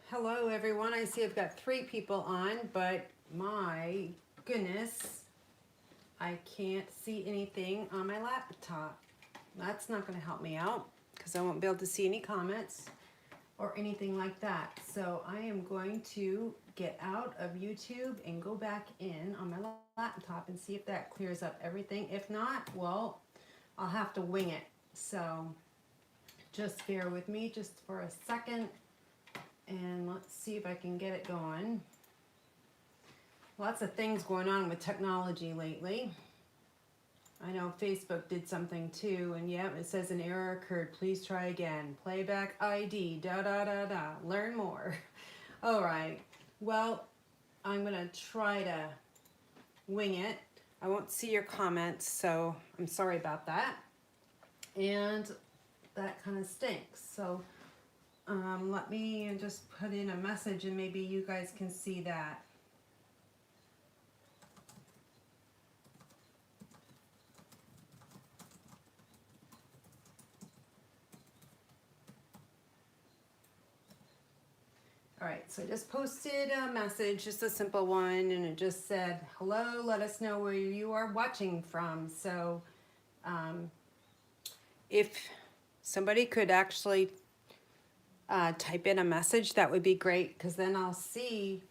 Hello everyone. I see I've got 3 people on, but my goodness, I can't see anything on my laptop. That's not going to help me out because I won't be able to see any comments or anything like that. So I am going to get out of YouTube and go back in on my laptop and see if that clears up everything. If not, well, I'll have to wing it. So just bear with me just for a second. And let's see if I can get it going. Lots of things going on with technology lately. I know Facebook did something too, and yep, it says an error occurred. Please try again. Playback ID, da da da da. Learn more. All right. Well, I'm gonna try to wing it. I won't see your comments, so I'm sorry about that. And that kind of stinks. So let me just put in a message and maybe you guys can see that. All right, so I just posted a message, just a simple one, and it just said, hello, let us know where you are watching from. So if somebody could actually type in a message, that would be great, because then I'll see,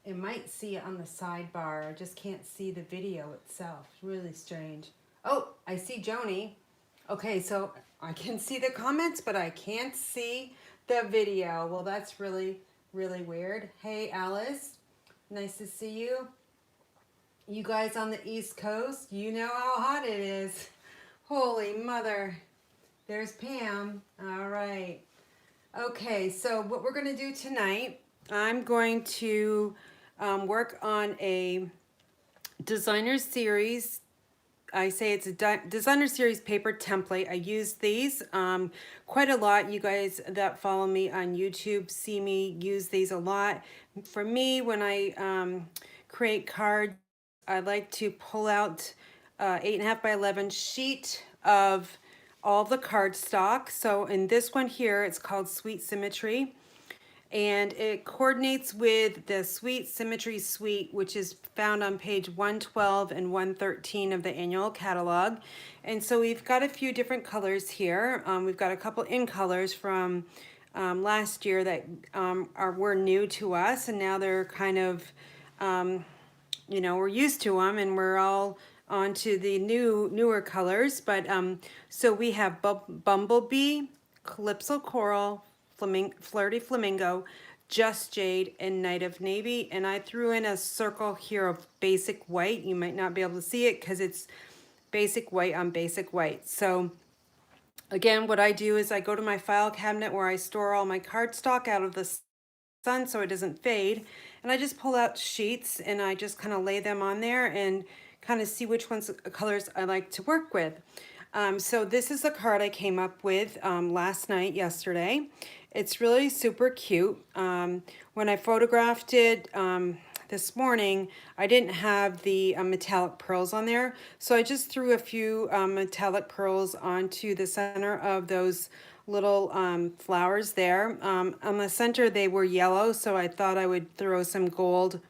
it might see it on the sidebar. I just can't see the video itself. Really strange. Oh, I see Joni. Okay, so I can see the comments, but I can't see the video. Well, that's really, really weird. Hey, Alice. Nice to see you. You guys on the East Coast, you know how hot it is. Holy mother. There's Pam. All right. Okay, so what we're going to do tonight, I'm going to work on a designer series. I say it's a designer series paper template. I use these quite a lot. You guys that follow me on YouTube see me use these a lot. For me, when I create cards, I like to pull out 8.5 by 11 sheet of all the cardstock. So in this one here, it's called Sweet Symmetry. And it coordinates with the Sweet Symmetry Suite, which is found on page 112 and 113 of the annual catalog. And so we've got a few different colors here. We've got a couple in colors from last year that were new to us, and now they're kind of, you know, we're used to them, and we're all on to the newer colors. But so we have Bumblebee, Calypso Coral, Flirty Flamingo, Just Jade, and Night of Navy. And I threw in a circle here of basic white. You might not be able to see it because it's basic white on basic white. So again, what I do is I go to my file cabinet where I store all my cardstock out of the sun so it doesn't fade. And I just pull out sheets and I just kind of lay them on there and kind of see which ones colors I like to work with. So this is the card I came up with yesterday. It's really super cute. When I photographed it this morning, I didn't have the metallic pearls on there. So I just threw a few metallic pearls onto the center of those little flowers there. On the center, they were yellow, so I thought I would throw some gold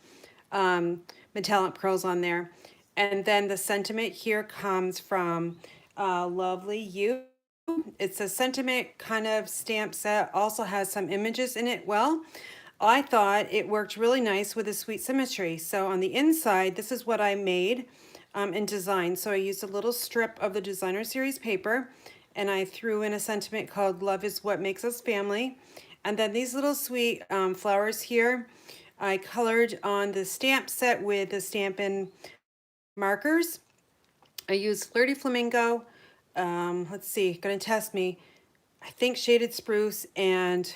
metallic pearls on there. And then the sentiment here comes from Lovely You. It's a sentiment kind of stamp set, also has some images in it. Well, I thought it worked really nice with the Sweet Symmetry. So on the inside, this is what I made and designed. So I used a little strip of the designer series paper, and I threw in a sentiment called Love is What Makes Us Family. And then these little sweet flowers here, I colored on the stamp set with the Stampin markers. I used Flirty Flamingo, let's see, gonna test me, I think Shaded Spruce, and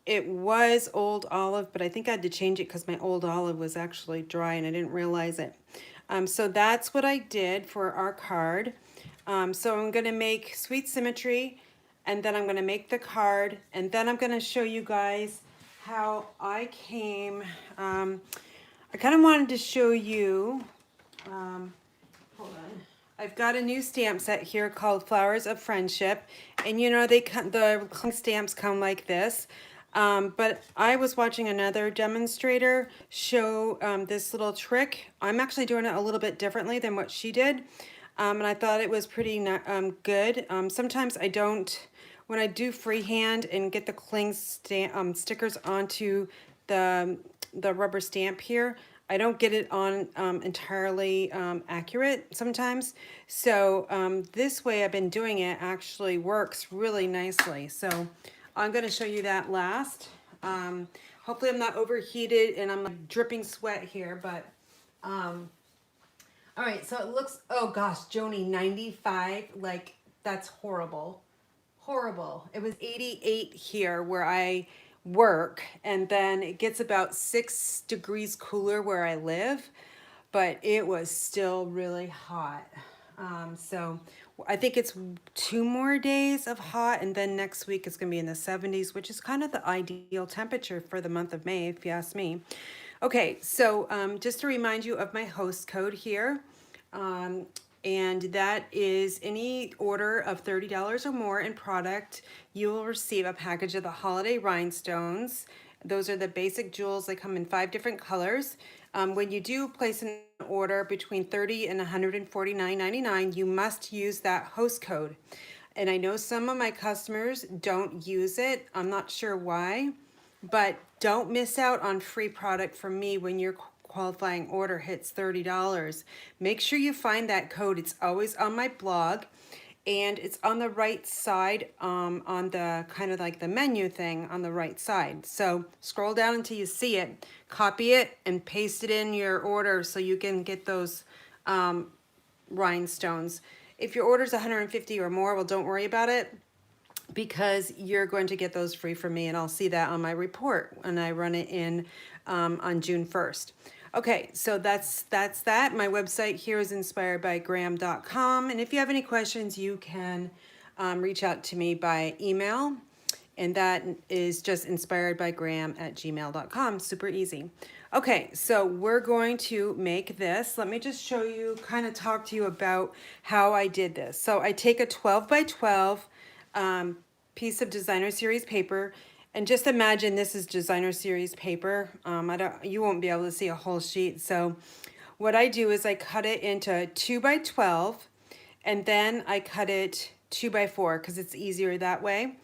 it was Old Olive, but I think I had to change it because my Old Olive was actually dry and I didn't realize it. So that's what I did for our card. So I'm gonna make Sweet Symmetry, and then I'm gonna make the card, and then I'm gonna show you guys how I came, I kind of wanted to show you, hold on, I've got a new stamp set here called Flowers of Friendship, and you know the stamps come like this. But I was watching another demonstrator show this little trick. I'm actually doing it a little bit differently than what she did, and I thought it was pretty good. Sometimes I don't, when I do freehand and get the cling stickers onto the rubber stamp here, I don't get it on entirely accurate sometimes. So this way I've been doing it actually works really nicely. So I'm going to show you that last. Hopefully I'm not overheated and I'm like dripping sweat here, but all right, so it looks, oh gosh, Joni, 95, like that's horrible. Horrible. It was 88 here where I work, and then it gets about 6 degrees cooler where I live, but it was still really hot. So I think it's 2 more days of hot, and then next week it's going to be in the 70s, which is kind of the ideal temperature for the month of May, if you ask me. Okay, so just to remind you of my host code here, and that is any order of $30 or more in product, you will receive a package of the holiday rhinestones. Those are the basic jewels. They come in 5 different colors. When you do place an order between $30 and $149.99, you must use that host code. And I know some of my customers don't use it. I'm not sure why, but don't miss out on free product from me when your qualifying order hits $30. Make sure you find that code. It's always on my blog, and it's on the right side, on the kind of like the menu thing on the right side. So scroll down until you see it, copy it, and paste it in your order so you can get those rhinestones. If your order is 150 or more, well, don't worry about it, because you're going to get those free from me, and I'll see that on my report when I run it in on June 1st. Okay, so that's that. My website here is inspiredbygraham.com, and if you have any questions, you can reach out to me by email, and that is just inspiredbygraham@gmail.com. Super easy. Okay, so we're going to make this. Let me just show you, kind of talk to you about how I did this. So I take a 12 by 12 piece of designer series paper, and just imagine this is designer series paper. You won't be able to see a whole sheet. So what I do is I cut it into 2 by 12, and then I cut it 2 by 4 because it's easier that way.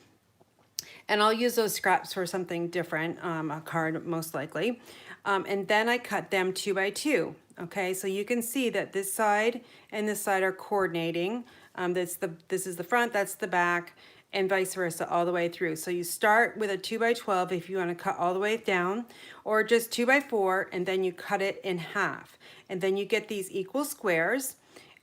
And I'll use those scraps for something different, a card most likely. And then I cut them 2 by 2. Okay, so you can see that this side and this side are coordinating. This is the front, that's the back, and vice versa all the way through. So you start with a 2 by 12 if you want to cut all the way down, or just 2 by 4, and then you cut it in half. And then you get these equal squares,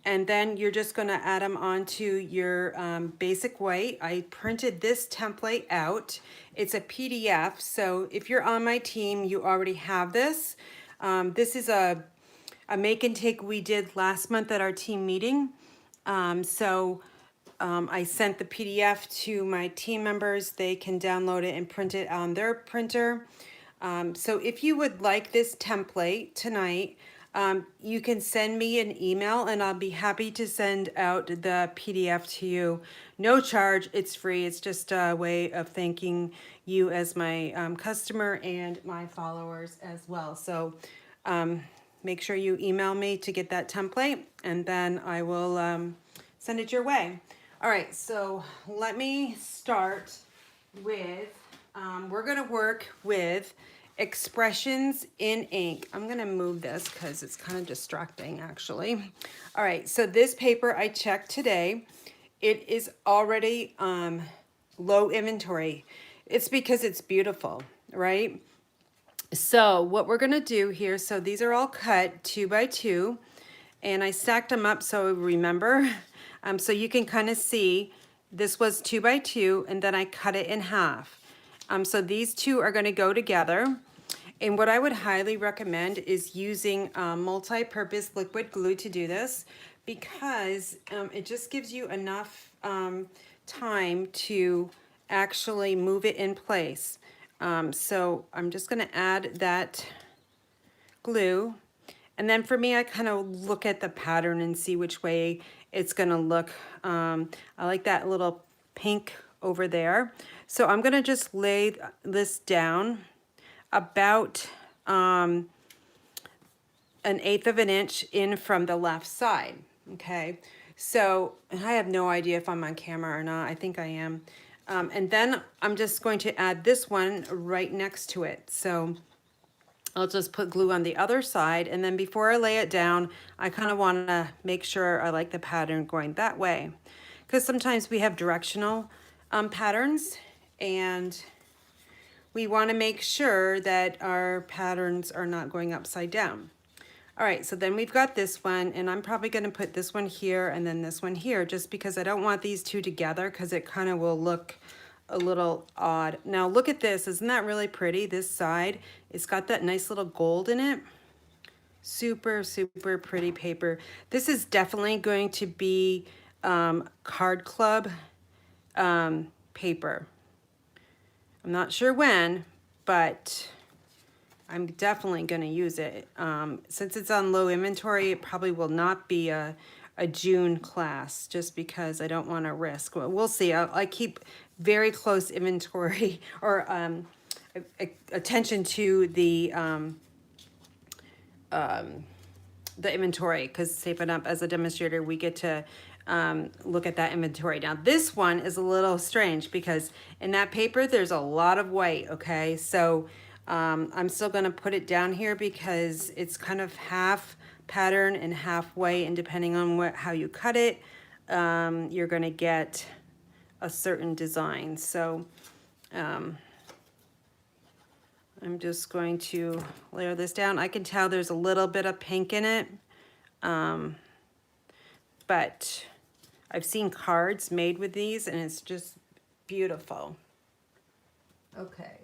and then you're just going to add them onto your basic white. I printed this template out. It's a PDF, so if you're on my team, you already have this. This is a make and take we did last month at our team meeting. I sent the PDF to my team members. They can download it and print it on their printer. So if you would like this template tonight, you can send me an email and I'll be happy to send out the PDF to you. No charge, it's free. It's just a way of thanking you as my customer and my followers as well. So make sure you email me to get that template, and then I will send it your way. All right, so let me start with, we're gonna work with expressions in ink. I'm gonna move this because it's kind of distracting actually. All right, so this paper I checked today, it is already low inventory. It's because it's beautiful, right? So what we're gonna do here, so these are all cut 2 by 2, and I stacked them up so remember. So you can kind of see this was 2 by 2, and then I cut it in half. So these two are going to go together. And what I would highly recommend is using multi-purpose liquid glue to do this, because it just gives you enough time to actually move it in place. So I'm just going to add that glue. And then for me, I kind of look at the pattern and see which way it's gonna look, I like that little pink over there. So I'm gonna just lay this down about an 1/8 of an inch in from the left side, okay? So, and I have no idea if I'm on camera or not. I think I am. And then I'm just going to add this one right next to it. So I'll just put glue on the other side, and then before I lay it down, I kind of want to make sure I like the pattern going that way. Because sometimes we have directional patterns, and we want to make sure that our patterns are not going upside down. All right, so then we've got this one, and I'm probably going to put this one here and then this one here, just because I don't want these two together, because it kind of will look a little odd. Now look at this, isn't that really pretty? This side, it's got that nice little gold in it. Super, super pretty paper. This is definitely going to be card club paper. I'm not sure when, but I'm definitely going to use it. Since it's on low inventory, it probably will not be a June class, just because I don't want to risk. Well, we'll see. I keep very close inventory or attention to the inventory, because Saving Up as a demonstrator, we get to look at that inventory. Now this one is a little strange because in that paper there's a lot of white, okay? So I'm still gonna put it down here because it's kind of half pattern and half white, and depending on how you cut it, you're gonna get a certain design. So I'm just going to layer this down. I can tell there's a little bit of pink in it, but I've seen cards made with these and it's just beautiful. Okay.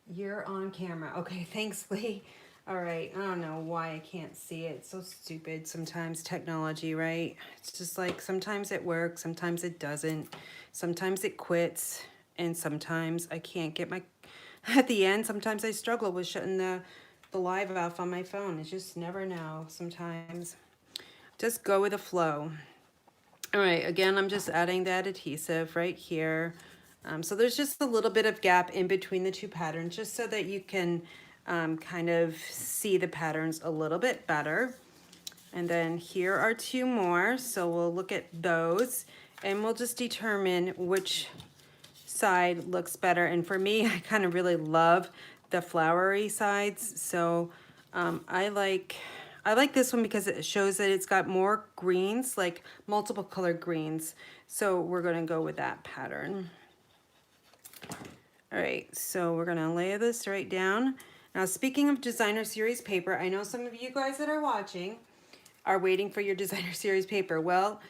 You're on camera. Okay, thanks, Lee. All right, I don't know why I can't see it. It's so stupid sometimes, technology, right? It's just like sometimes it works, sometimes it doesn't. Sometimes it quits, and sometimes I can't get my... At the end, sometimes I struggle with shutting the live off on my phone. It's just never know sometimes. Just go with the flow. All right, again, I'm just adding that adhesive right here. So there's just a little bit of gap in between the two patterns, just so that you can kind of see the patterns a little bit better. And then here are two more, so we'll look at those and we'll just determine which side looks better. And for me, I kind of really love the flowery sides, so I like this one because it shows that it's got more greens, like multiple colored greens. So we're gonna go with that pattern. All right, so we're gonna lay this right down. Now, speaking of designer series paper, I know some of you guys that are watching are waiting for your designer series paper. Well,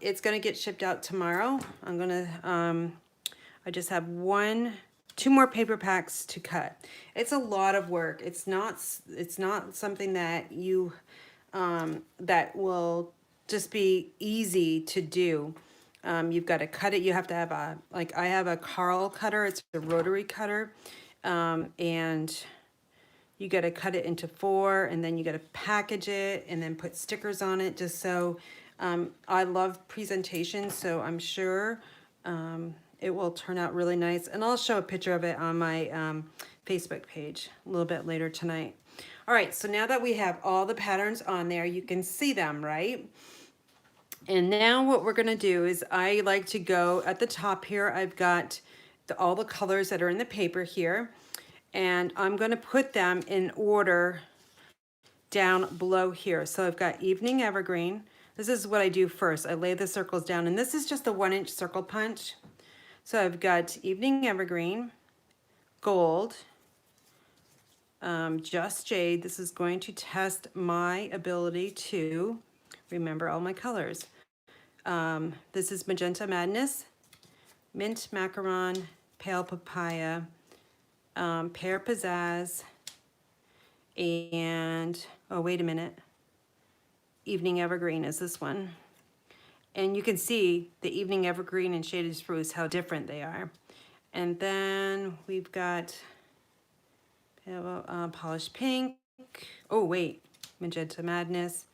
it's gonna get shipped out tomorrow. I'm gonna, I just have two more paper packs to cut. It's a lot of work. It's not something that you, that will just be easy to do. You've got to cut it. You have to have a, like I have a Carl cutter. It's a rotary cutter. And you got to cut it into 4, and then you got to package it and then put stickers on it, just so, I love presentations. So I'm sure, it will turn out really nice. And I'll show a picture of it on my, Facebook page a little bit later tonight. All right. So now that we have all the patterns on there, you can see them, right? And now what we're gonna do is I like to go at the top here. I've got all the colors that are in the paper here, and I'm gonna put them in order down below here. So I've got Evening Evergreen. This is what I do first. I lay the circles down, and this is just a 1-inch circle punch. So I've got Evening Evergreen, Gold, Just Jade. This is going to test my ability to remember all my colors. This is Magenta Madness, Mint Macaron, Pale Papaya, Pear Pizzazz, and, oh, wait a minute, Evening Evergreen is this one. And you can see the Evening Evergreen and Shaded Spruce, how different they are. And then we've got Polished Pink. Oh, wait, Magenta Madness,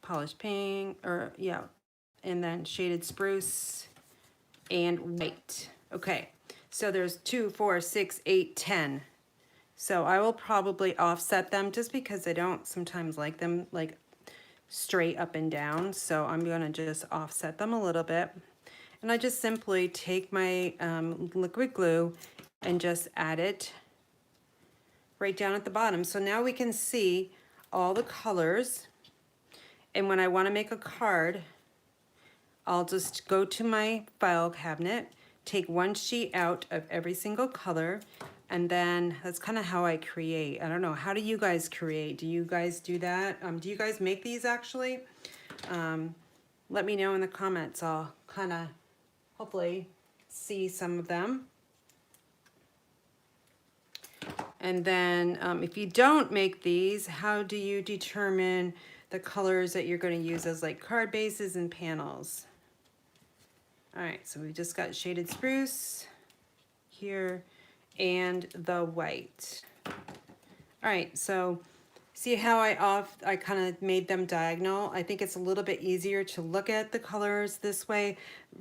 polished pink, or yeah, and then shaded spruce and white. Okay, so there's 2, 4, 6, 8, 10. So I will probably offset them just because I don't sometimes like them like straight up and down. So I'm gonna just offset them a little bit. And I just simply take my liquid glue and just add it right down at the bottom. So now we can see all the colors. And when I wanna make a card, I'll just go to my file cabinet, take one sheet out of every single color, and then that's kind of how I create. I don't know, how do you guys create? Do you guys do that? Do you guys make these actually? Let me know in the comments. I'll kind of hopefully see some of them. And then if you don't make these, how do you determine the colors that you're going to use as like card bases and panels? All right, so we just got shaded spruce here and the white. All right, so see how I kind of made them diagonal? I think it's a little bit easier to look at the colors this way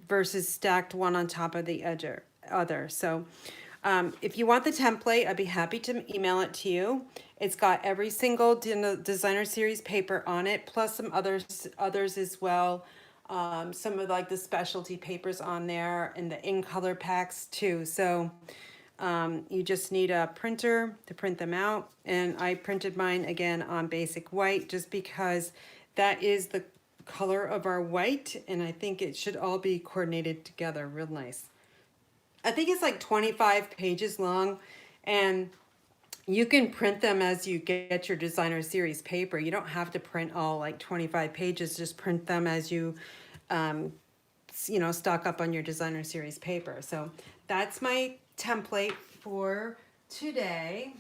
versus stacked one on top of the other. So if you want the template, I'd be happy to email it to you. It's got every single designer series paper on it, plus some others as well. Some of like the specialty papers on there and the in color packs too. So you just need a printer to print them out. And I printed mine again on basic white just because that is the color of our white. And I think it should all be coordinated together real nice. I think it's like 25 pages long, and you can print them as you get your designer series paper. You don't have to print all like 25 pages, just print them as you, you know, stock up on your designer series paper. So that's my template for today.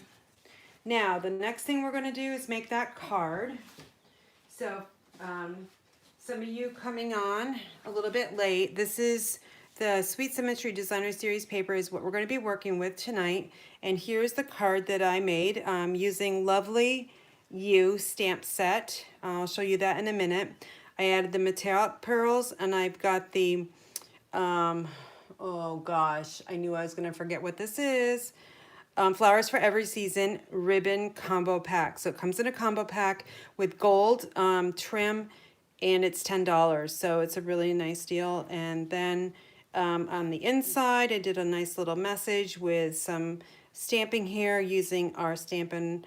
Now, the next thing we're gonna do is make that card. So some of you coming on a little bit late, this is the Sweet Symmetry Designer Series paper is what we're going to be working with tonight. And here's the card that I made using Lovely You stamp set. I'll show you that in a minute. I added the metallic pearls, and I've got the, oh gosh, I knew I was going to forget what this is. Flowers for Every Season ribbon combo pack. So it comes in a combo pack with gold trim, and it's $10. So it's a really nice deal. And then on the inside, I did a nice little message with some stamping here using our Stampin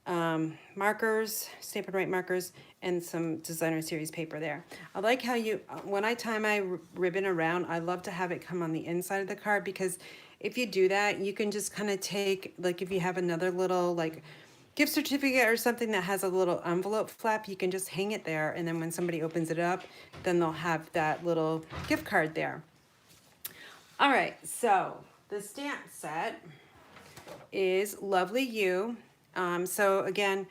markers, Stampin' Right markers, and some designer series paper there. I like how you, when I tie my ribbon around, I love to have it come on the inside of the card, because if you do that, you can just kind of take, like if you have another little like gift certificate or something that has a little envelope flap, you can just hang it there, and then when somebody opens it up, then they'll have that little gift card there. All right, so the stamp set is Lovely You. So again,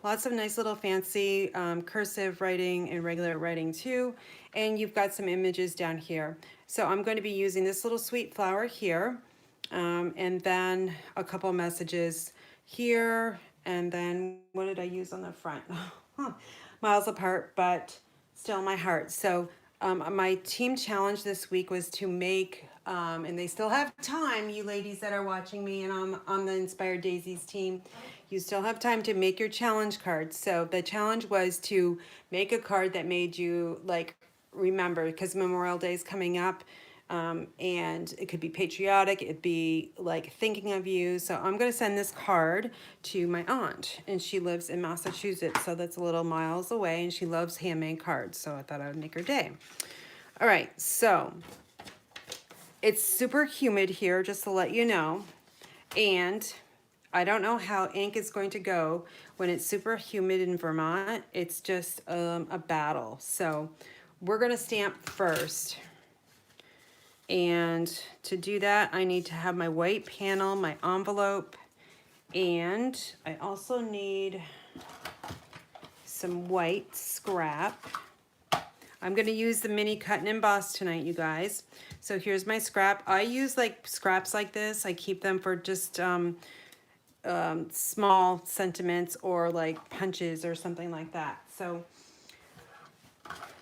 lots of nice little fancy cursive writing and regular writing too. And you've got some images down here. So I'm going to be using this little sweet flower here, and then a couple messages here, and then what did I use on the front? Miles apart, but still in my heart. So my team challenge this week was to make, and they still have time, you ladies that are watching me and on the Inspired Daisies team, you still have time to make your challenge cards. So the challenge was to make a card that made you like remember, because Memorial Day is coming up, and it could be patriotic, it'd be like thinking of you. So I'm going to send this card to my aunt, and she lives in Massachusetts, so that's a little miles away, and she loves handmade cards, so I thought I would make her day. All right, so it's super humid here, just to let you know, and I don't know how ink is going to go when it's super humid in Vermont. It's just a battle. So we're going to stamp first. And to do that, I need to have my white panel, my envelope, and I also need some white scrap. I'm going to use the mini cut and emboss tonight, you guys. So here's my scrap. I use like scraps like this. I keep them for just small sentiments or like punches or something like that. So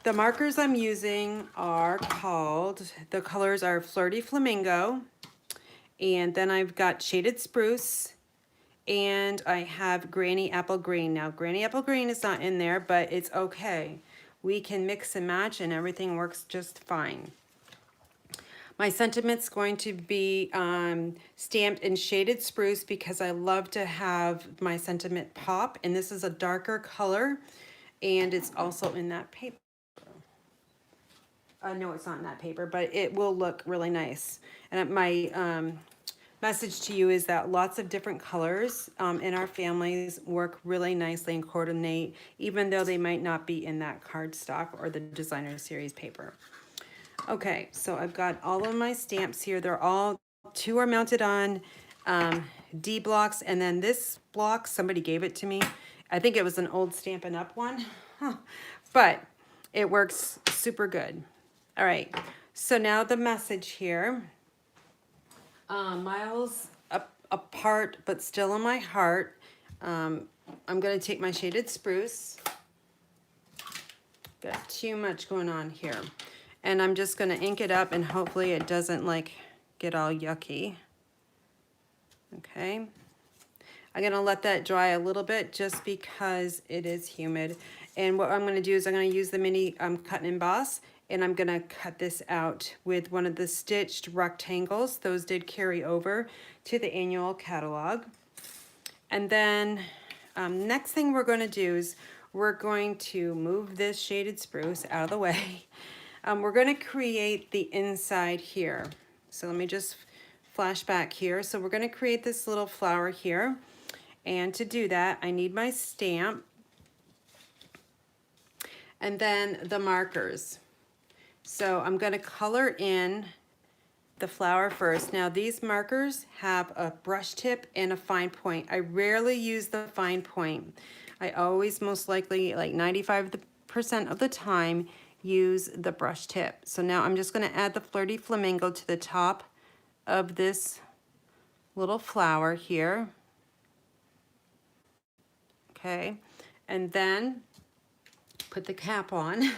The markers I'm using are called, the colors are Flirty Flamingo, and then I've got Shaded Spruce, and I have Granny Apple Green. Now, Granny Apple Green is not in there, but it's okay. We can mix and match and everything works just fine. My sentiment's going to be stamped in Shaded Spruce because I love to have my sentiment pop, and this is a darker color, and it's also in that paper. No, it's not in that paper, but it will look really nice. And my message to you is that lots of different colors in our families work really nicely and coordinate, even though they might not be in that cardstock or the designer series paper. Okay, so I've got all of my stamps here. They're all, 2 are mounted on D blocks, and then this block, somebody gave it to me. I think it was an old Stampin' Up one, but it works super good. All right, so now the message here. Miles apart, but still in my heart. I'm gonna take my Shaded Spruce. Got too much going on here. And I'm just gonna ink it up and hopefully it doesn't like get all yucky. Okay. I'm gonna let that dry a little bit just because it is humid. And what I'm gonna do is I'm gonna use the mini cut and emboss, and I'm gonna cut this out with one of the stitched rectangles. Those did carry over to the annual catalog. And then next thing we're gonna do is we're going to move this Shaded Spruce out of the way. We're gonna create the inside here. So let me just flash back here. So we're gonna create this little flower here. And to do that, I need my stamp and then the markers. So I'm gonna color in the flower first. Now these markers have a brush tip and a fine point. I rarely use the fine point. I always, most likely, like 95% of the time, use the brush tip. So now I'm just gonna add the Flirty Flamingo to the top of this little flower here. Okay, and then put the cap on.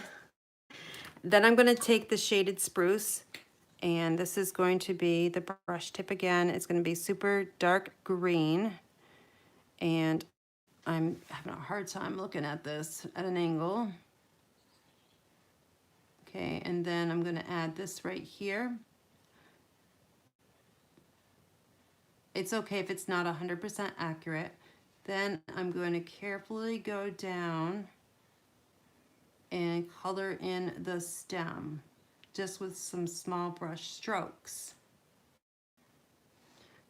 Then I'm gonna take the Shaded Spruce, and this is going to be the brush tip again. It's gonna be super dark green, and I'm having a hard time looking at this at an angle. Okay, and then I'm gonna add this right here. It's okay if it's not 100% accurate. Then I'm going to carefully go down and color in the stem, just with some small brush strokes.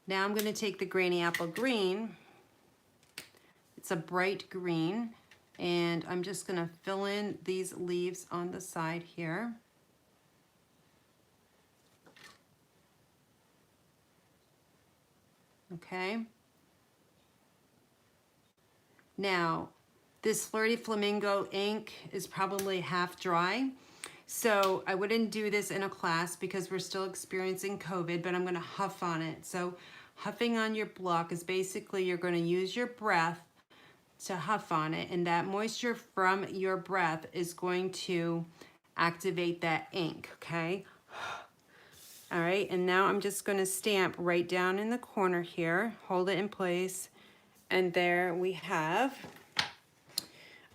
Now I'm going to take the Granny Apple Green. It's a bright green, and I'm just going to fill in these leaves on the side here. Okay. Now, this Flirty Flamingo ink is probably half dry, so I wouldn't do this in a class because we're still experiencing COVID, but I'm gonna huff on it. So huffing on your block is basically you're gonna use your breath to huff on it, and that moisture from your breath is going to activate that ink, okay? All right, and now I'm just gonna stamp right down in the corner here, hold it in place, and there we have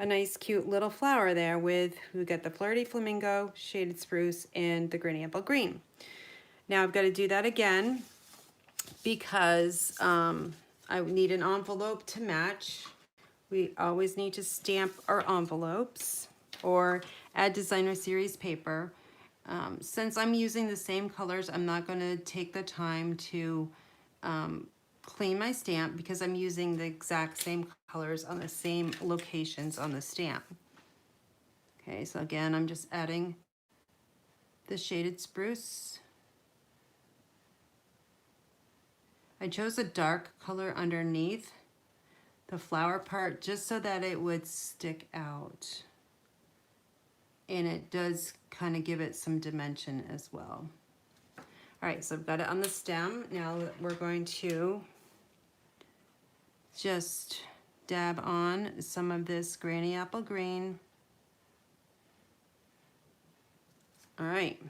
a nice cute little flower there with, we got the Flirty Flamingo, Shaded Spruce, and the Granny Apple Green. Now I've got to do that again because I need an envelope to match. We always need to stamp our envelopes or add designer series paper. Since I'm using the same colors, I'm not going to take the time to clean my stamp because I'm using the exact same colors on the same locations on the stamp. Okay, so again, I'm just adding the Shaded Spruce. I chose a dark color underneath the flower part just so that it would stick out. And it does kind of give it some dimension as well. All right, so I've got it on the stem. Now we're going to just dab on some of this Granny Apple Green. All right.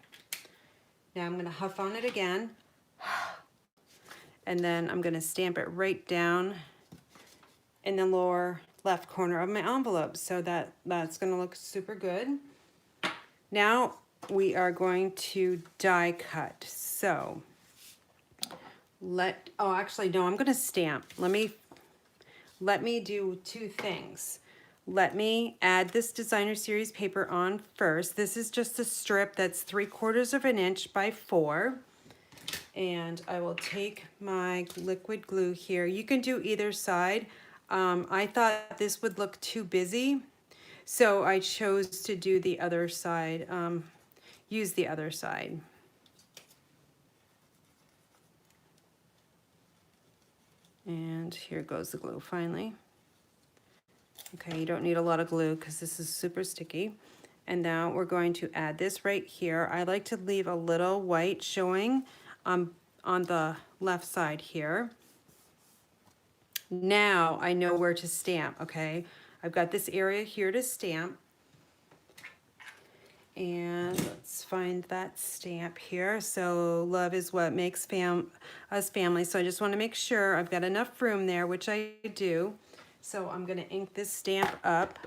Now I'm going to huff on it again. And then I'm going to stamp it right down in the lower left corner of my envelope. So that's going to look super good. Now we are going to die cut. So actually no, I'm going to stamp. Let me do two things. Let me add this designer series paper on first. This is just a strip that's 3/4 of an inch by 4. And I will take my liquid glue here. You can do either side. I thought this would look too busy, so I chose to do the other side, use the other side. And here goes the glue finally. Okay, you don't need a lot of glue because this is super sticky. And now we're going to add this right here. I like to leave a little white showing on the left side here. Now I know where to stamp, okay? I've got this area here to stamp. And let's find that stamp here. So love is what makes us family. So I just want to make sure I've got enough room there, which I do. So I'm going to ink this stamp up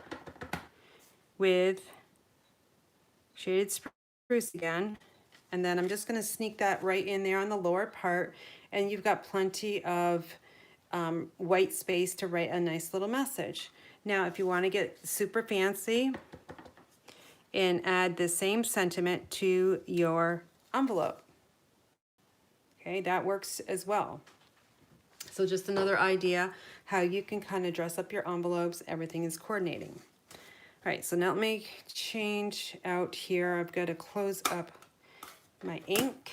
with shaded spruce again. And then I'm just going to sneak that right in there on the lower part. And you've got plenty of white space to write a nice little message. Now, if you want to get super fancy and add the same sentiment to your envelope, okay, that works as well. So just another idea how you can kind of dress up your envelopes. Everything is coordinating. All right, so now let me change out here. I've got to close up my ink.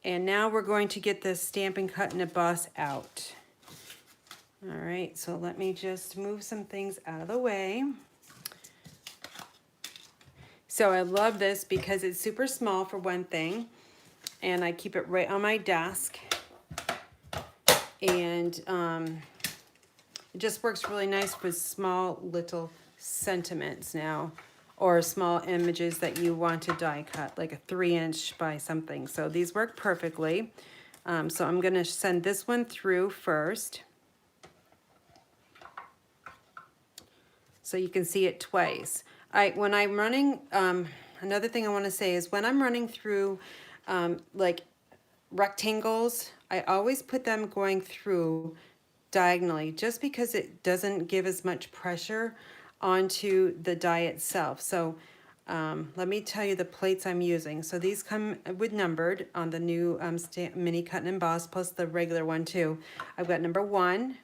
And now we're going to get the Stampin' Cut and Emboss out. All right, so let me just move some things out of the way. So I love this because it's super small for one thing, and I keep it right on my desk. And it just works really nice with small little sentiments now, or small images that you want to die cut, like a 3-inch by something. So these work perfectly. So I'm gonna send this one through first, so you can see it twice. When I'm running, another thing I wanna say is when I'm running through like rectangles, I always put them going through diagonally, just because it doesn't give as much pressure onto the die itself. So let me tell you the plates I'm using. So these come with numbered on the new mini cut and emboss, plus the regular one too. I've got number 1,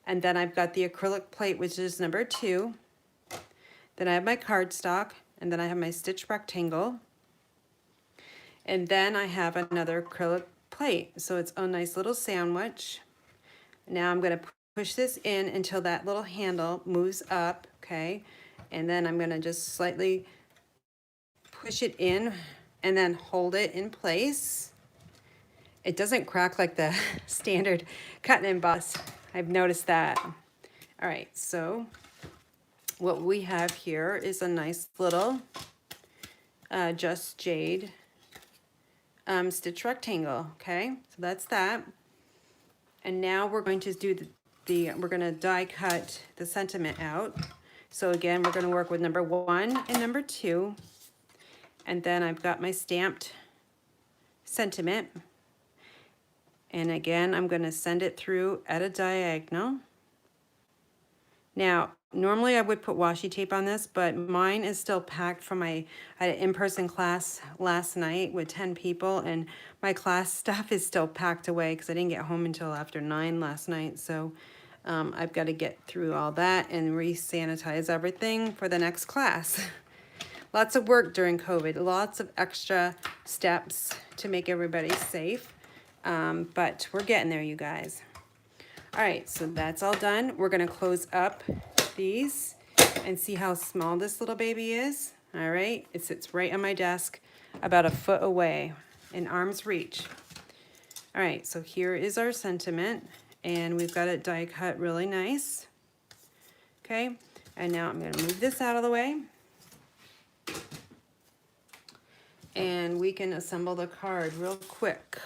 and then I've got the acrylic plate, which is number 2. Then I have my cardstock, and then I have my stitch rectangle. And then I have another acrylic plate. So it's a nice little sandwich. Now I'm going to push this in until that little handle moves up, okay? And then I'm going to just slightly push it in and then hold it in place. It doesn't crack like the standard cut and emboss. I've noticed that. All right, so what we have here is a nice little Just Jade stitch rectangle, okay? So that's that. And now we're going to do we're going to die cut the sentiment out. So again, we're going to work with number 1 and number 2. And then I've got my stamped sentiment. And again, I'm going to send it through at a diagonal. Now, normally I would put washi tape on this, but mine is still packed from I had an in-person class last night with 10 people, and my class stuff is still packed away because I didn't get home until after 9 last night. So I've got to get through all that and re-sanitize everything for the next class. Lots of work during COVID, lots of extra steps to make everybody safe, but we're getting there, you guys. All right, so that's all done. We're gonna close up these and see how small this little baby is. All right, it sits right on my desk, about a foot away, in arm's reach. All right, so here is our sentiment, and we've got it die cut really nice. Okay, and now I'm gonna move this out of the way. and we can assemble the card real quick.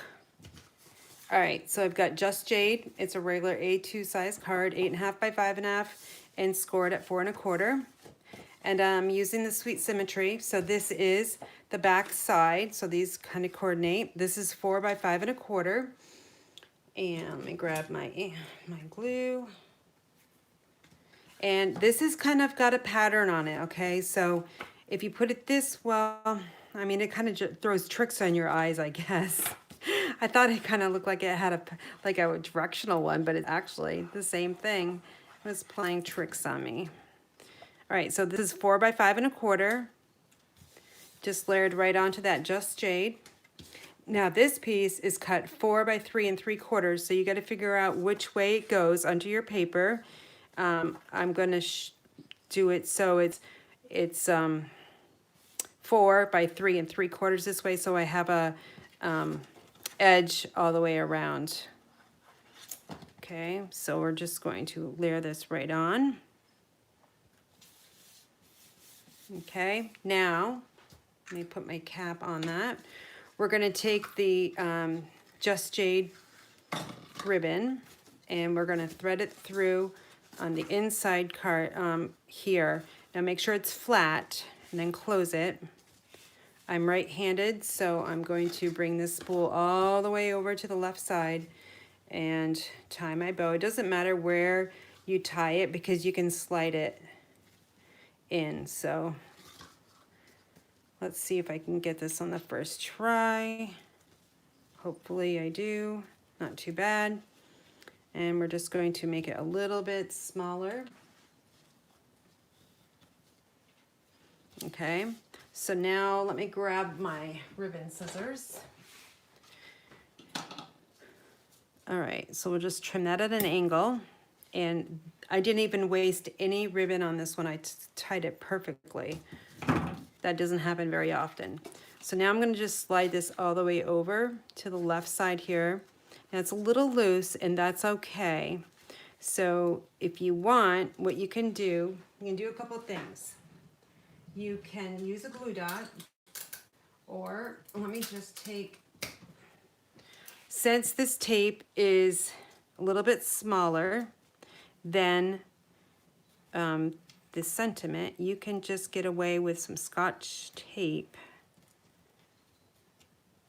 All right, so I've got Just Jade. It's a regular A2 size card, 8.5 by 5.5, and scored at 4 1/4. And I'm using the Sweet Symmetry. So this is the back side. So these kind of coordinate. This is 4 by 5 1/4. And let me grab my glue. And this is kind of got a pattern on it, okay? So if you put it this well, I mean, it kind of throws tricks on your eyes, I guess. I thought it kind of looked like it had a directional one, but it's actually the same thing. It was playing tricks on me. All right, so this is 4 by 5 1/4. Just layered right onto that Just Jade. Now this piece is cut 4 by 3 3/4, so you got to figure out which way it goes onto your paper. I'm gonna do it so it's 4 by 3 3/4 this way, so I have a edge all the way around. Okay, so we're just going to layer this right on. Okay, now let me put my cap on that. We're going to take the Just Jade ribbon and we're going to thread it through on the inside card here. Now make sure it's flat and then close it. I'm right-handed, so I'm going to bring this spool all the way over to the left side and tie my bow. It doesn't matter where you tie it because you can slide it in. So let's see if I can get this on the first try. Hopefully I do. Not too bad. And we're just going to make it a little bit smaller. Okay, so now let me grab my ribbon scissors. All right, so we'll just trim that at an angle. And I didn't even waste any ribbon on this one. I tied it perfectly. That doesn't happen very often. So now I'm going to just slide this all the way over to the left side here. Now it's a little loose and that's okay. So if you want, what you can do a couple of things. You can use a glue dot, or let me just take, since this tape is a little bit smaller than this sentiment, you can just get away with some Scotch tape,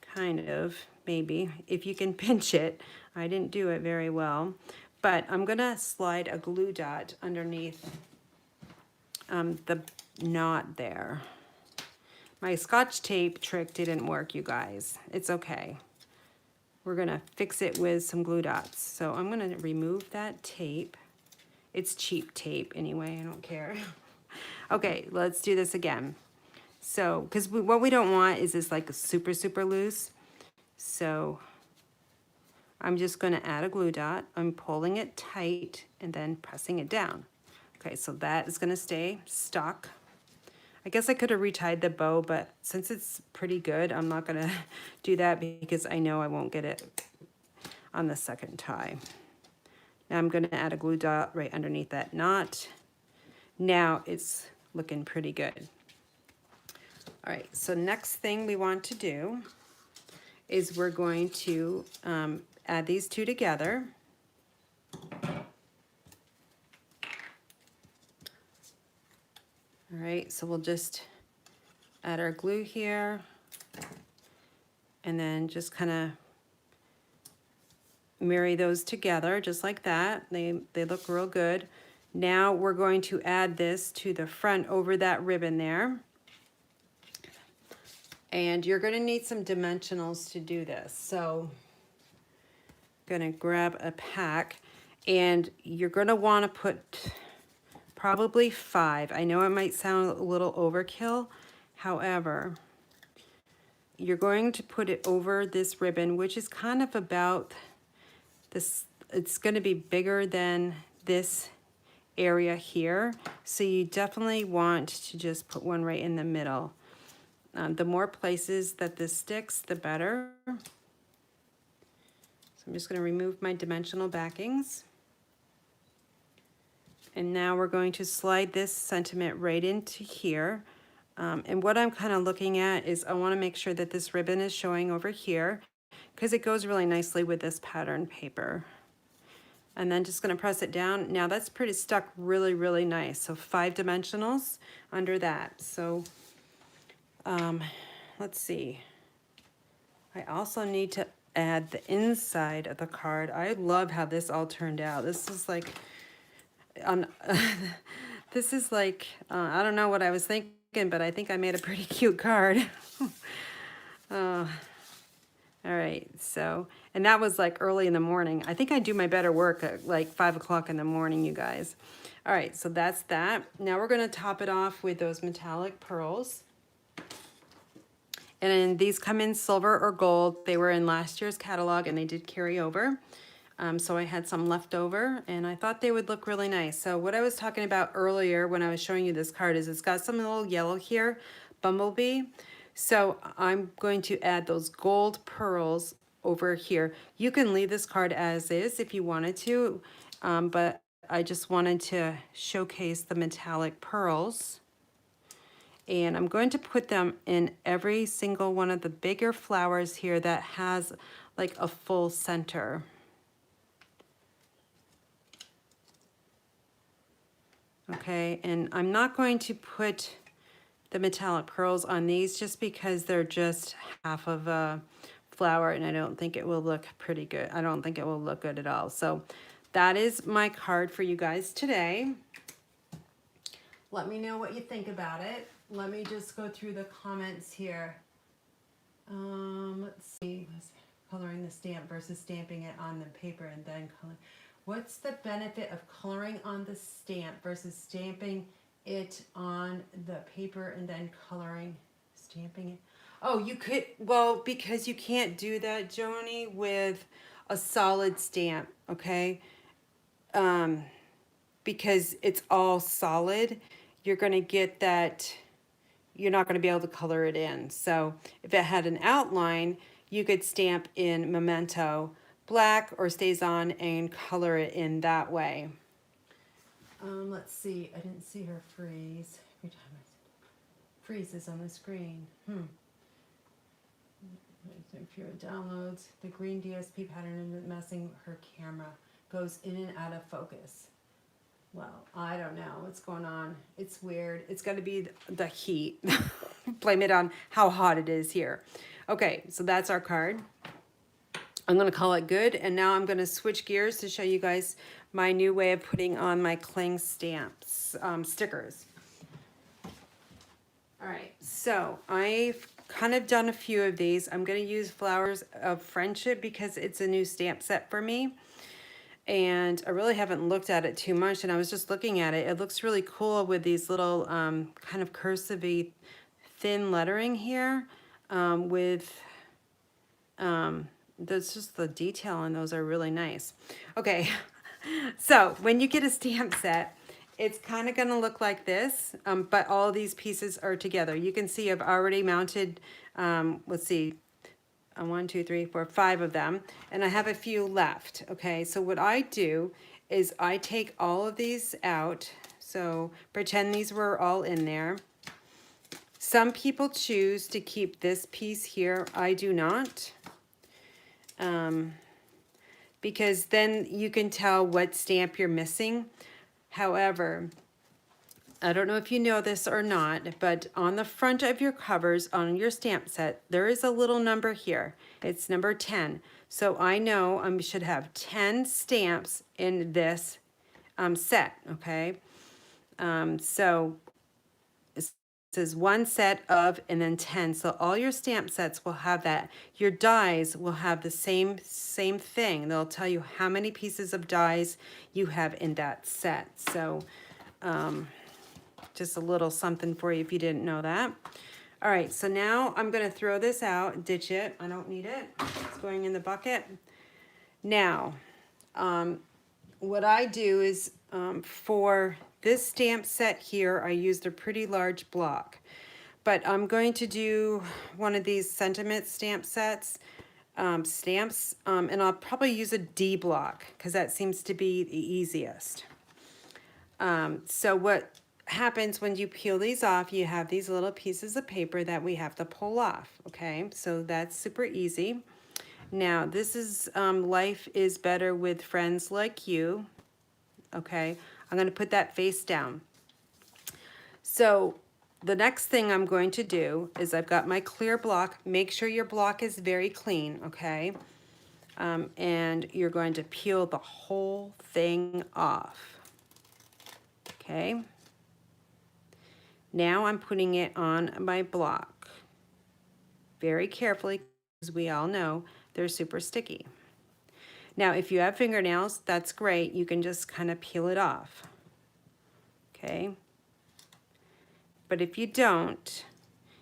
kind of, maybe, if you can pinch it. I didn't do it very well, but I'm gonna slide a glue dot underneath the knot there. My Scotch tape trick didn't work, you guys. It's okay. We're gonna fix it with some glue dots. So I'm gonna remove that tape. It's cheap tape anyway, I don't care. Okay, let's do this again. So, because what we don't want is this like super, super loose. So I'm just gonna add a glue dot. I'm pulling it tight and then pressing it down. Okay, so that is gonna stay stuck. I guess I could have retied the bow, but since it's pretty good, I'm not gonna do that because I know I won't get it on the second tie. Now I'm gonna add a glue dot right underneath that knot. Now it's looking pretty good. All right, so next thing we want to do is we're going to add these two together. All right, so we'll just add our glue here and then just kind of marry those together just like that. They look real good. Now we're going to add this to the front over that ribbon there. And you're going to need some dimensionals to do this. So I'm going to grab a pack and you're going to want to put probably 5. I know it might sound a little overkill. However, you're going to put it over this ribbon, which is kind of about this. It's going to be bigger than this area here. So you definitely want to just put one right in the middle. The more places that this sticks, the better. So I'm just going to remove my dimensional backings. And now we're going to slide this sentiment right into here. And what I'm kind of looking at is I want to make sure that this ribbon is showing over here because it goes really nicely with this pattern paper. And then just going to press it down. Now that's pretty stuck really, really nice. So 5 dimensionals under that. So let's see. I also need to add the inside of the card. I love how this all turned out. This is like, this is like, I don't know what I was thinking, but I think I made a pretty cute card. All right, so, and that was like early in the morning. I think I do my better work at like 5 o'clock in the morning, you guys. All right, so that's that. Now we're gonna top it off with those metallic pearls. And these come in silver or gold. They were in last year's catalog and they did carry over. So I had some left over and I thought they would look really nice. So what I was talking about earlier when I was showing you this card is it's got some little yellow here, bumblebee. So I'm going to add those gold pearls over here. You can leave this card as is if you wanted to, but I just wanted to showcase the metallic pearls. And I'm going to put them in every single one of the bigger flowers here that has like a full center. Okay, and I'm not going to put the metallic pearls on these just because they're just half of a flower and I don't think it will look pretty good. I don't think it will look good at all. So that is my card for you guys today. Let me know what you think about it. Let me just go through the comments here. Let's see, coloring the stamp versus stamping it on the paper and then coloring. What's the benefit of coloring on the stamp versus stamping it on the paper and then stamping it? Oh, you could, well, because you can't do that, Joni, with a solid stamp, okay? Because it's all solid, you're gonna get that, you're not gonna be able to color it in. So if it had an outline, you could stamp in Memento black or Stays On and color it in that way. Let's see, I didn't see her freeze. Every time I freezes on the screen. Fewer downloads. The green DSP pattern is messing her camera. Goes in and out of focus. Well, I don't know what's going on. It's weird. It's got to be the heat. Blame it on how hot it is here. Okay, so that's our card. I'm going to call it good. And now I'm going to switch gears to show you guys my new way of putting on my cling stamps, stickers. All right, so I've kind of done a few of these. I'm going to use Flowers of Friendship because it's a new stamp set for me. And I really haven't looked at it too much, and I was just looking at it. It looks really cool with these little kind of cursive-y thin lettering here there's just the detail on those are really nice. Okay, so when you get a stamp set, it's kind of going to look like this, but all these pieces are together. You can see I've already mounted, let's see, 1, 2, 3, 4, 5 of them, and I have a few left. Okay, so what I do is I take all of these out. So pretend these were all in there. Some people choose to keep this piece here. I do not. Because then you can tell what stamp you're missing. However, I don't know if you know this or not, but on the front of your covers on your stamp set, there is a little number here. It's number 10. So I know I should have 10 stamps in this set, okay? So it says 1 set of and then 10. So all your stamp sets will have that. Your dies will have the same thing. They'll tell you how many pieces of dies you have in that set. So just a little something for you if you didn't know that. All right, so now I'm going to throw this out, ditch it. I don't need it. It's going in the bucket. Now, what I do is for this stamp set here, I used a pretty large block. But I'm going to do one of these sentiment stamp sets, stamps, and I'll probably use a D block because that seems to be the easiest. So what happens when you peel these off, you have these little pieces of paper that we have to pull off, okay? So that's super easy. Now, this is Life is Better with Friends Like You, okay? I'm gonna put that face down. So the next thing I'm going to do is I've got my clear block. Make sure your block is very clean, okay? And you're going to peel the whole thing off, okay? Now I'm putting it on my block very carefully, because we all know they're super sticky. Now, if you have fingernails, that's great. You can just kind of peel it off, okay? But if you don't,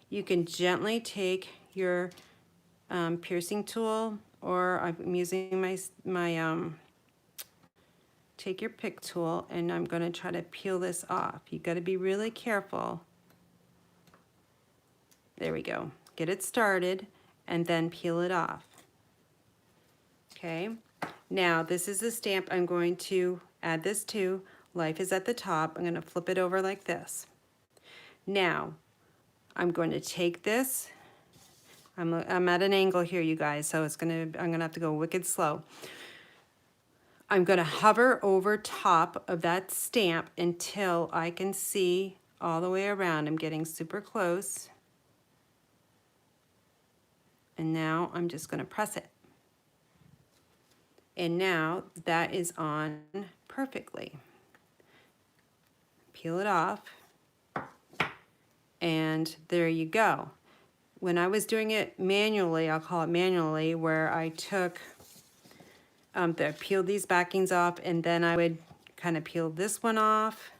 you can gently take your piercing tool, or I'm using take your pick tool, and I'm going to try to peel this off. You got to be really careful. There we go. Get it started and then peel it off. Okay. Now this is the stamp I'm going to add this to. Life is at the top. I'm going to flip it over like this. Now I'm going to take this. I'm at an angle here, you guys, so I'm gonna have to go wicked slow. I'm gonna hover over top of that stamp until I can see all the way around. I'm getting super close. And now I'm just gonna press it. And now that is on perfectly. Peel it off. And there you go. When I was doing it manually, I'll call it manually, where I took, peeled these backings off, and then I would kind of peel this one off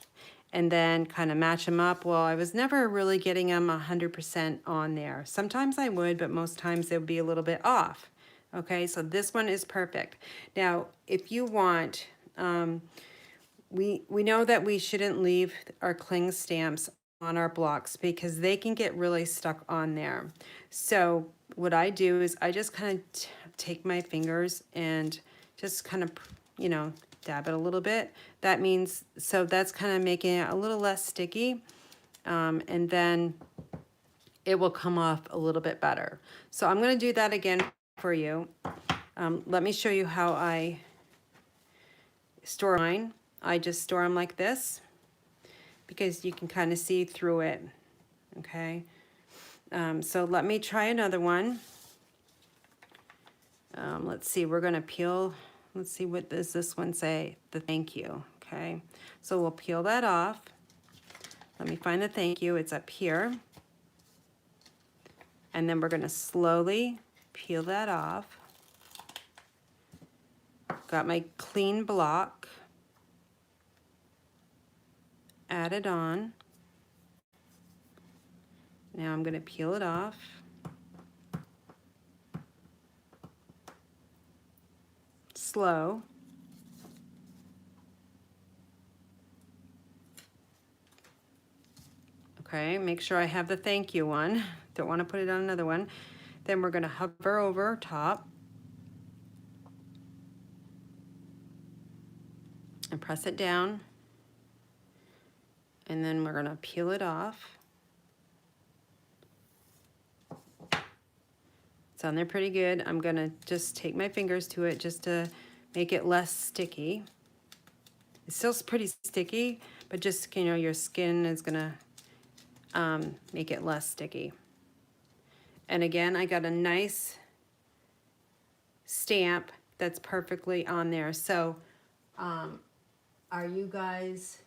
and then kind of match them up. Well, I was never really getting them 100% on there. Sometimes I would, but most times they would be a little bit off. Okay, so this one is perfect. Now, if you want, we know that we shouldn't leave our cling stamps on our blocks because they can get really stuck on there. So what I do is I just kind of take my fingers and just kind of, you know, dab it a little bit. That means, so that's kind of making it a little less sticky, and then it will come off a little bit better. So I'm going to do that again for you. Let me show you how I store mine. I just store them like this because you can kind of see through it, okay? So let me try another one. Let's see, we're gonna peel, let's see, what does this one say? The thank you, okay? So we'll peel that off. Let me find the thank you, it's up here. And then we're gonna slowly peel that off. Got my clean block. Add it on. Now I'm gonna peel it off. Slow. Okay, make sure I have the thank you one. Don't want to put it on another one. Then we're going to hover over top and press it down. And then we're going to peel it off. It's on there pretty good. I'm going to just take my fingers to it just to make it less sticky. It's still pretty sticky, but just, you know, your skin is going to make it less sticky. And again, I got a nice stamp that's perfectly on there. So are you guys,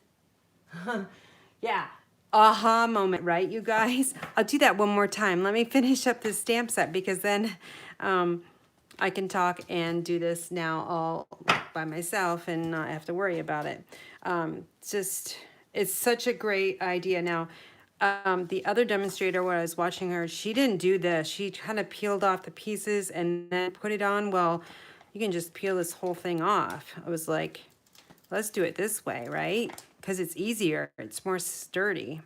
yeah, aha moment, right, you guys? I'll do that one more time. Let me finish up this stamp set because then I can talk and do this now all by myself and not have to worry about it. It's such a great idea. Now, the other demonstrator, when I was watching her, she didn't do this. She kind of peeled off the pieces and then put it on. Well, you can just peel this whole thing off. I was like, let's do it this way, right? Because it's easier. It's more sturdy.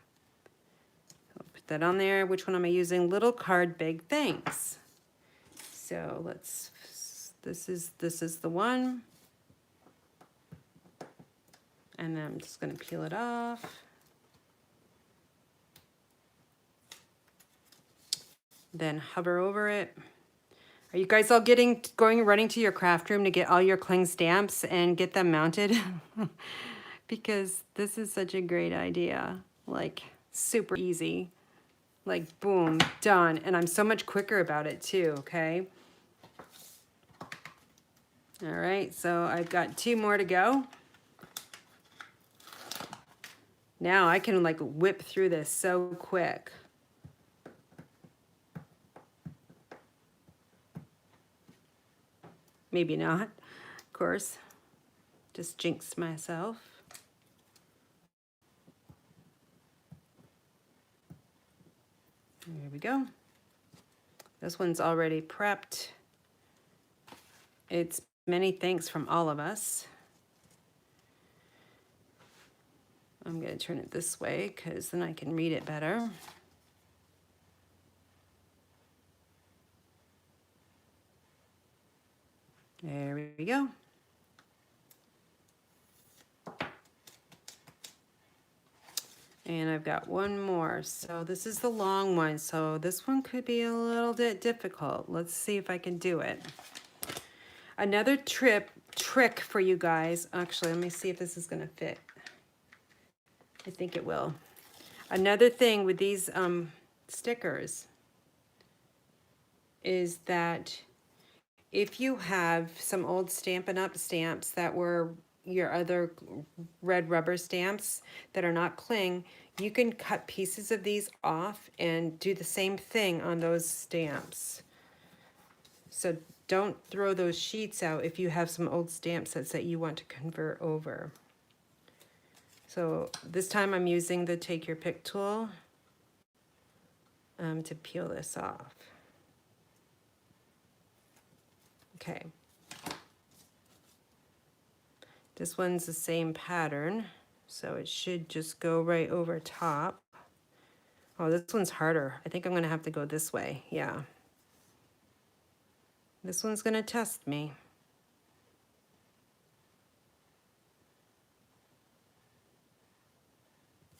I'll put that on there. Which one am I using? Little card, big thanks. So let's, this is the one. And then I'm just going to peel it off. Then hover over it. Are you guys all running to your craft room to get all your cling stamps and get them mounted? Because this is such a great idea. Like, super easy. Like, boom, done. And I'm so much quicker about it too, okay? All right, so I've got 2 more to go. Now I can like whip through this so quick. Maybe not, of course. Just jinxed myself. There we go. This one's already prepped. It's many thanks from all of us. I'm going to turn it this way because then I can read it better. There we go. And I've got one more. So this is the long one. So this one could be a little bit difficult. Let's see if I can do it. Another trick for you guys. Actually, let me see if this is going to fit. I think it will. Another thing with these stickers is that if you have some old Stampin' Up! Stamps that were your other red rubber stamps that are not cling, you can cut pieces of these off and do the same thing on those stamps. So don't throw those sheets out if you have some old stamp sets that you want to convert over. So this time I'm using the Take Your Pick tool to peel this off. Okay. This one's the same pattern, so it should just go right over top. Oh, this one's harder. I think I'm gonna have to go this way, yeah. This one's gonna test me.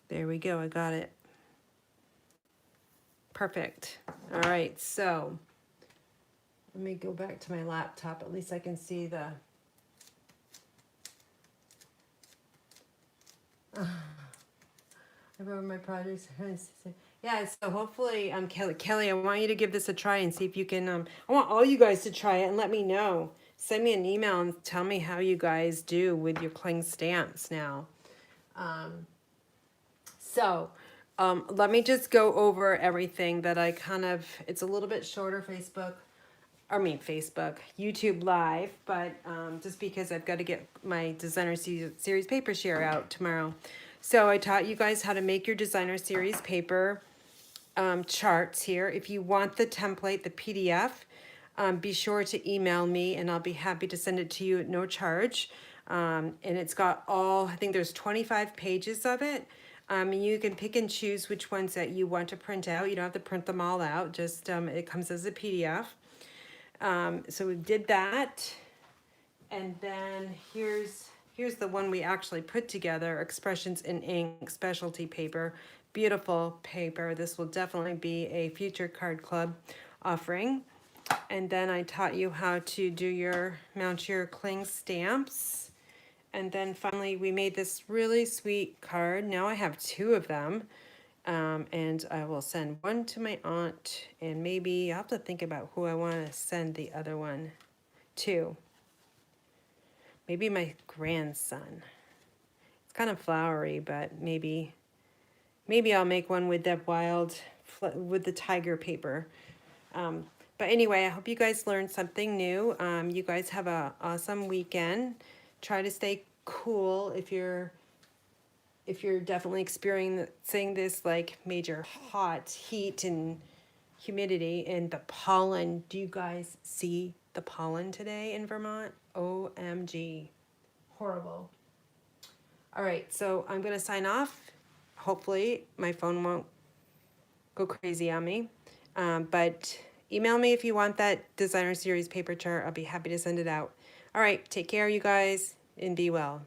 There we go, I got it. Perfect. All right, so let me go back to my laptop. At least I can see the... I remember my projects. Yeah, so hopefully, Kelly, I want you to give this a try and see if you can, I want all you guys to try it and let me know. Send me an email and tell me how you guys do with your cling stamps now. Let me just go over everything that I kind of, it's a little bit shorter YouTube Live, but just because I've got to get my Designer Series paper share out tomorrow. So I taught you guys how to make your Designer Series paper charts here. If you want the template, the PDF, be sure to email me and I'll be happy to send it to you at no charge. And it's got I think there's 25 pages of it. And you can pick and choose which ones that you want to print out. You don't have to print them all out, just it comes as a PDF. So we did that. And then here's the one we actually put together, Expressions in Ink specialty paper. Beautiful paper. This will definitely be a future card club offering. And then I taught you how to mount your cling stamps. And then finally we made this really sweet card. Now I have 2 of them. And I will send one to my aunt, and maybe I'll have to think about who I want to send the other one to. Maybe my grandson. It's kind of flowery, but maybe I'll make one with that with the tiger paper. But anyway, I hope you guys learned something new. You guys have an awesome weekend. Try to stay cool if you're definitely experiencing this like major heat and humidity and the pollen. Do you guys see the pollen today in Vermont? OMG. Horrible. All right, so I'm going to sign off. Hopefully my phone won't go crazy on me. But email me if you want that Designer Series paper chart. I'll be happy to send it out. All right, take care, you guys, and be well.